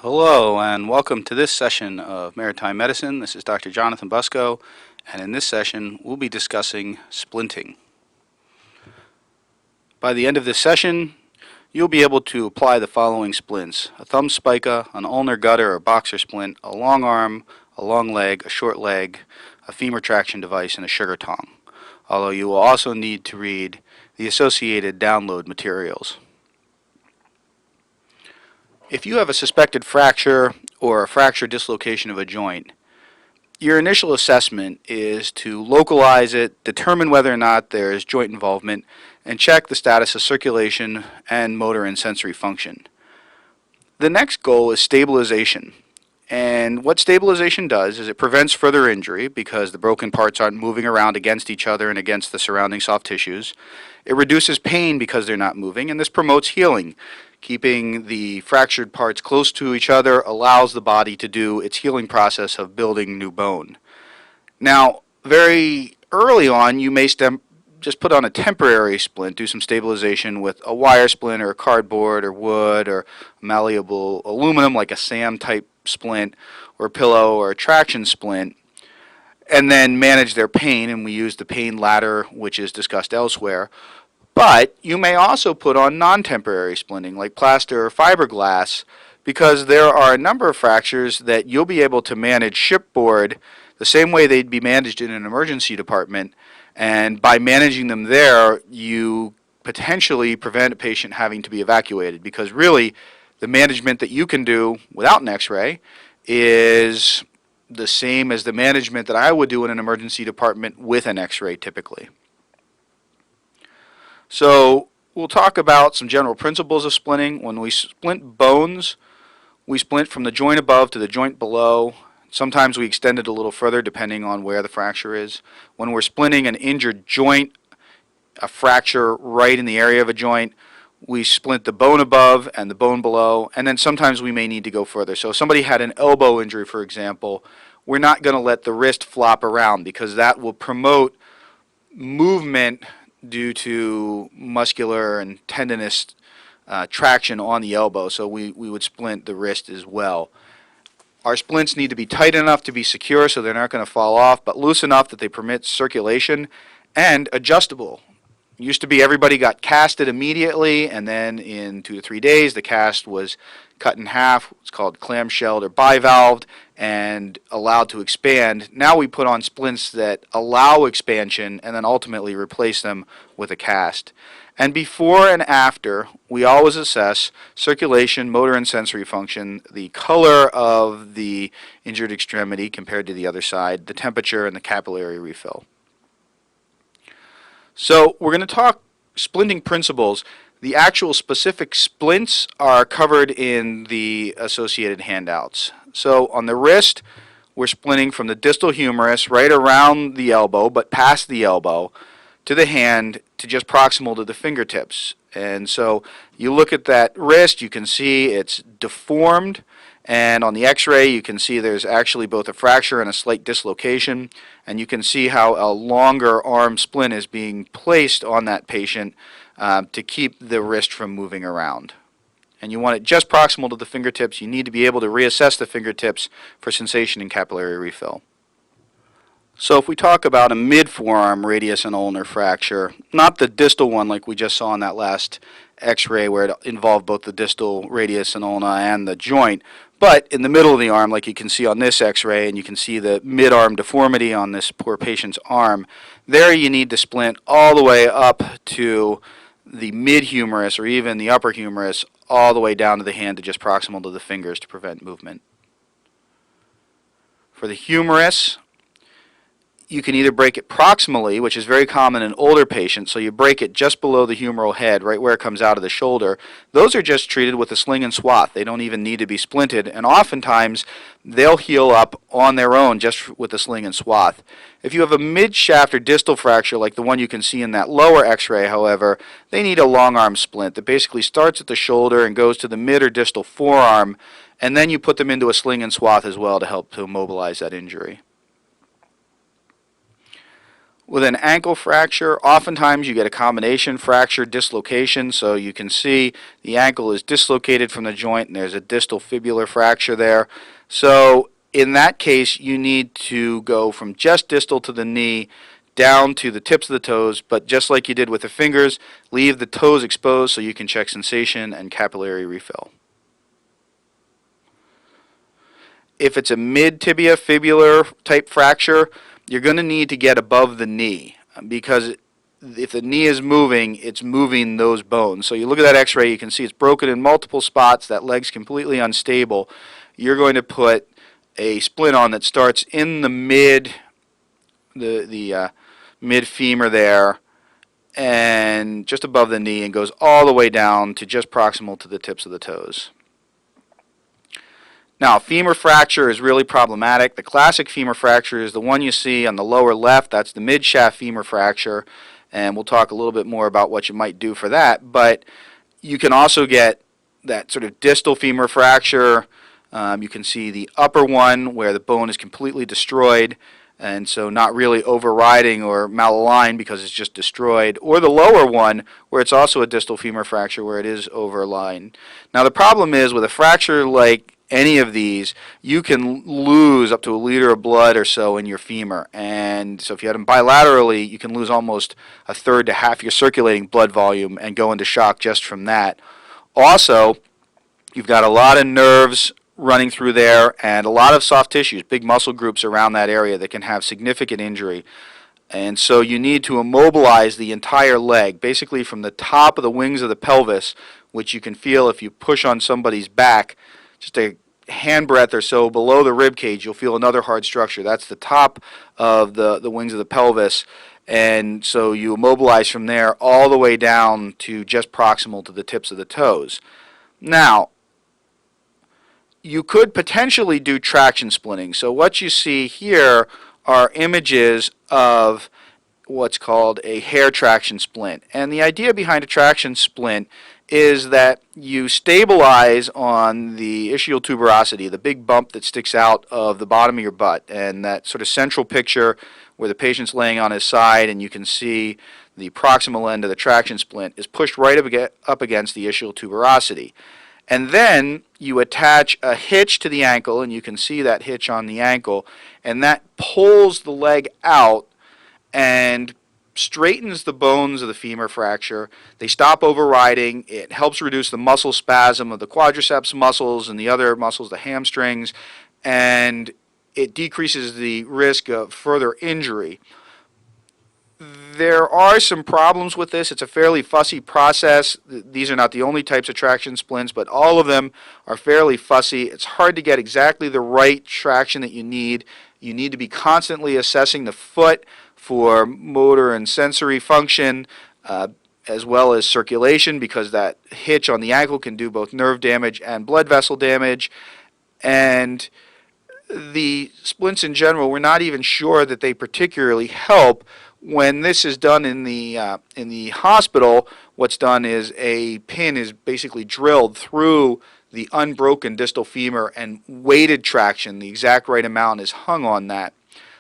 Hello and welcome to this session of Maritime Medicine. This is Dr. Jonathan Busco, and in this session we'll be discussing splinting. By the end of this session, you'll be able to apply the following splints: a thumb spica, an ulnar gutter or boxer splint, a long arm, a long leg, a short leg, a femur traction device, and a sugar tong, although you will also need to read the associated download materials. If you have a suspected fracture or a fracture dislocation of a joint, your initial assessment is to localize it, determine whether or not there is joint involvement, and check the status of circulation and motor and sensory function. The next goal is stabilization. And what stabilization does is it prevents further injury because the broken parts aren't moving around against each other and against the surrounding soft tissues. It reduces pain because they're not moving, and this promotes healing. Keeping the fractured parts close to each other allows the body to do its healing process of building new bone. Now, very early on, you may just put on a temporary splint, do some stabilization with a wire splint or cardboard or wood or malleable aluminum like a SAM type splint or a pillow or a traction splint, and then manage their pain, and we use the pain ladder, which is discussed elsewhere. But you may also put on non-temporary splinting like plaster or fiberglass, because there are a number of fractures that you'll be able to manage shipboard the same way they'd be managed in an emergency department, and by managing them there you potentially prevent a patient having to be evacuated, because really the management that you can do without an x-ray is the same as the management that I would do in an emergency department with an x-ray typically. So we'll talk about some general principles of splinting. When we splint bones, we splint from the joint above to the joint below. Sometimes we extend it a little further depending on where the fracture is. When we're splinting an injured joint, a fracture right in the area of a joint, we splint the bone above and the bone below, and then sometimes we may need to go further. So if somebody had an elbow injury, for example, we're not going to let the wrist flop around because that will promote movement due to muscular and tendinous traction on the elbow, so we would splint the wrist as well. Our splints need to be tight enough to be secure so they're not going to fall off, but loose enough that they permit circulation, and adjustable. It used to be everybody got casted immediately, and then in 2 to 3 days the cast was cut in half. It's called clamshelled or bivalved and allowed to expand. Now we put on splints that allow expansion and then ultimately replace them with a cast. And before and after, we always assess circulation, motor and sensory function, the color of the injured extremity compared to the other side, the temperature, and the capillary refill. So we're going to talk splinting principles. The actual specific splints are covered in the associated handouts. So on the wrist, we're splinting from the distal humerus right around the elbow, but past the elbow, to the hand to just proximal to the fingertips. And so you look at that wrist, you can see it's deformed, and on the x-ray you can see there's actually both a fracture and a slight dislocation, and you can see how a longer arm splint is being placed on that patient to keep the wrist from moving around. And you want it just proximal to the fingertips. You need to be able to reassess the fingertips for sensation and capillary refill. So if we talk about a mid-forearm radius and ulnar fracture, not the distal one like we just saw in that last x-ray where it involved both the distal radius and ulna and the joint, but in the middle of the arm like you can see on this x-ray, and you can see the mid-arm deformity on this poor patient's arm, there you need to splint all the way up to the mid-humerus or even the upper humerus, all the way down to the hand to just proximal to the fingers to prevent movement. For the humerus, you can either break it proximally, which is very common in older patients, so you break it just below the humeral head, right where it comes out of the shoulder. Those are just treated with a sling and swath. They don't even need to be splinted, and oftentimes they'll heal up on their own just with a sling and swath. If you have a mid-shaft or distal fracture like the one you can see in that lower x-ray, however, they need a long arm splint that basically starts at the shoulder and goes to the mid or distal forearm, and then you put them into a sling and swath as well to help to immobilize that injury. With an ankle fracture, oftentimes you get a combination fracture dislocation, so you can see the ankle is dislocated from the joint and there's a distal fibular fracture there. So in that case, you need to go from just distal to the knee down to the tips of the toes, but just like you did with the fingers, leave the toes exposed so you can check sensation and capillary refill. If it's a mid-tibia fibular type fracture, you're going to need to get above the knee because if the knee is moving, it's moving those bones. So you look at that x-ray, you can see it's broken in multiple spots, that leg's completely unstable. You're going to put a splint on that starts in the mid femur there and just above the knee and goes all the way down to just proximal to the tips of the toes. Now, femur fracture is really problematic. The classic femur fracture is the one you see on the lower left. That's the mid-shaft femur fracture, and we'll talk a little bit more about what you might do for that. But you can also get that sort of distal femur fracture. You can see the upper one where the bone is completely destroyed, and so not really overriding or malaligned because it's just destroyed, or the lower one where it's also a distal femur fracture where it is overlined. Now, the problem is with a fracture like any of these, you can lose up to a liter of blood or so in your femur. And so if you had them bilaterally, you can lose almost a third to half your circulating blood volume and go into shock just from that. Also, you've got a lot of nerves running through there and a lot of soft tissues, big muscle groups around that area that can have significant injury. And so you need to immobilize the entire leg, basically from the top of the wings of the pelvis, which you can feel if you push on somebody's back, just a handbreadth or so below the rib cage, you'll feel another hard structure. That's the top of the wings of the pelvis. And so you immobilize from there all the way down to just proximal to the tips of the toes. Now, you could potentially do traction splinting. So what you see here are images of what's called a hair traction splint. And the idea behind a traction splint is that you stabilize on the ischial tuberosity, the big bump that sticks out of the bottom of your butt, and that sort of central picture where the patient's laying on his side and you can see the proximal end of the traction splint is pushed right up against the ischial tuberosity. And then you attach a hitch to the ankle, and you can see that hitch on the ankle, and that pulls the leg out and straightens the bones of the femur fracture. They stop overriding. It helps reduce the muscle spasm of the quadriceps muscles and the other muscles, the hamstrings, and it decreases the risk of further injury. There are some problems with this. It's a fairly fussy process. These are not the only types of traction splints, but all of them are fairly fussy. It's hard to get exactly the right traction that you need. You need to be constantly assessing the foot for motor and sensory function, as well as circulation, because that hitch on the ankle can do both nerve damage and blood vessel damage. And the splints in general, we're not even sure that they particularly help. When this is done in the hospital, what's done is a pin is basically drilled through the unbroken distal femur, and weighted traction, the exact right amount, is hung on that.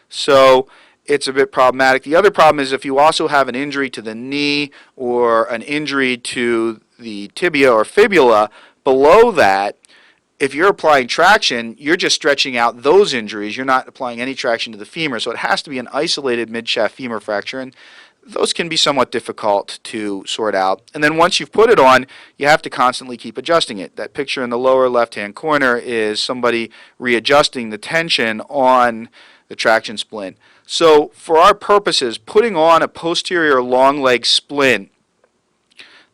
So it's a bit problematic. The other problem is if you also have an injury to the knee or an injury to the tibia or fibula below that, if you're applying traction, you're just stretching out those injuries. You're not applying any traction to the femur. So it has to be an isolated mid-shaft femur fracture, and those can be somewhat difficult to sort out. And then once you've put it on, you have to constantly keep adjusting it. That picture in the lower left-hand corner is somebody readjusting the tension on the traction splint. So for our purposes, putting on a posterior long leg splint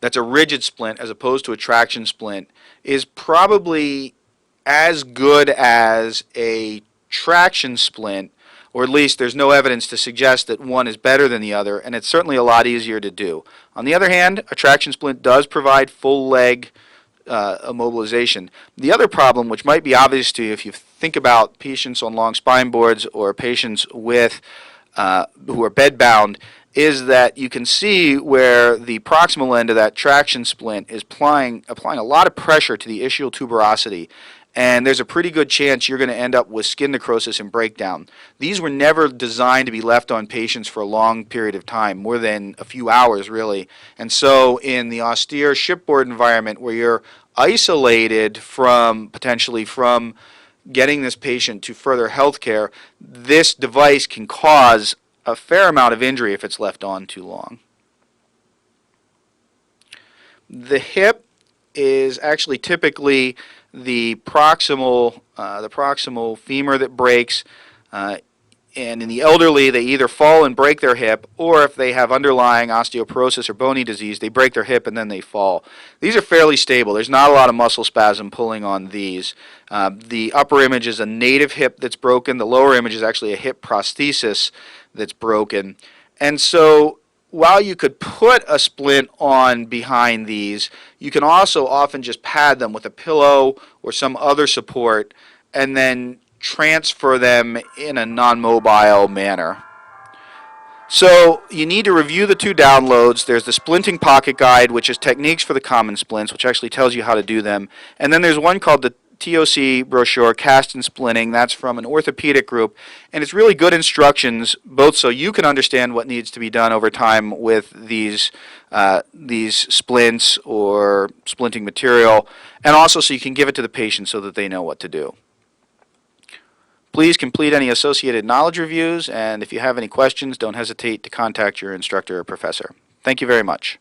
that's a rigid splint as opposed to a traction splint is probably as good as a traction splint, or at least there's no evidence to suggest that one is better than the other, and it's certainly a lot easier to do. On the other hand, a traction splint does provide full leg immobilization. The other problem, which might be obvious to you if you think about patients on long spine boards or patients with who are bedbound, is that you can see where the proximal end of that traction splint is applying a lot of pressure to the ischial tuberosity. and there's a pretty good chance you're going to end up with skin necrosis and breakdown. These were never designed to be left on patients for a long period of time, more than a few hours really. And so in the austere shipboard environment where you're isolated from potentially from getting this patient to further health care, this device can cause a fair amount of injury if it's left on too long. The hip is actually typically the proximal femur that breaks, and in the elderly, they either fall and break their hip, or if they have underlying osteoporosis or bony disease, they break their hip and then they fall. These are fairly stable. There's not a lot of muscle spasm pulling on these. The upper image is a native hip that's broken. The lower image is actually a hip prosthesis that's broken. And so while you could put a splint on behind these, you can also often just pad them with a pillow or some other support and then transfer them in a non-mobile manner. So you need to review the two downloads. There's the Splinting Pocket Guide, which is techniques for the common splints, which actually tells you how to do them. And then there's one called the TOC brochure, Cast and Splinting. That's from an orthopedic group. And it's really good instructions, both so you can understand what needs to be done over time with these splints or splinting material, and also so you can give it to the patient so that they know what to do. Please complete any associated knowledge reviews, and if you have any questions, don't hesitate to contact your instructor or professor. Thank you very much.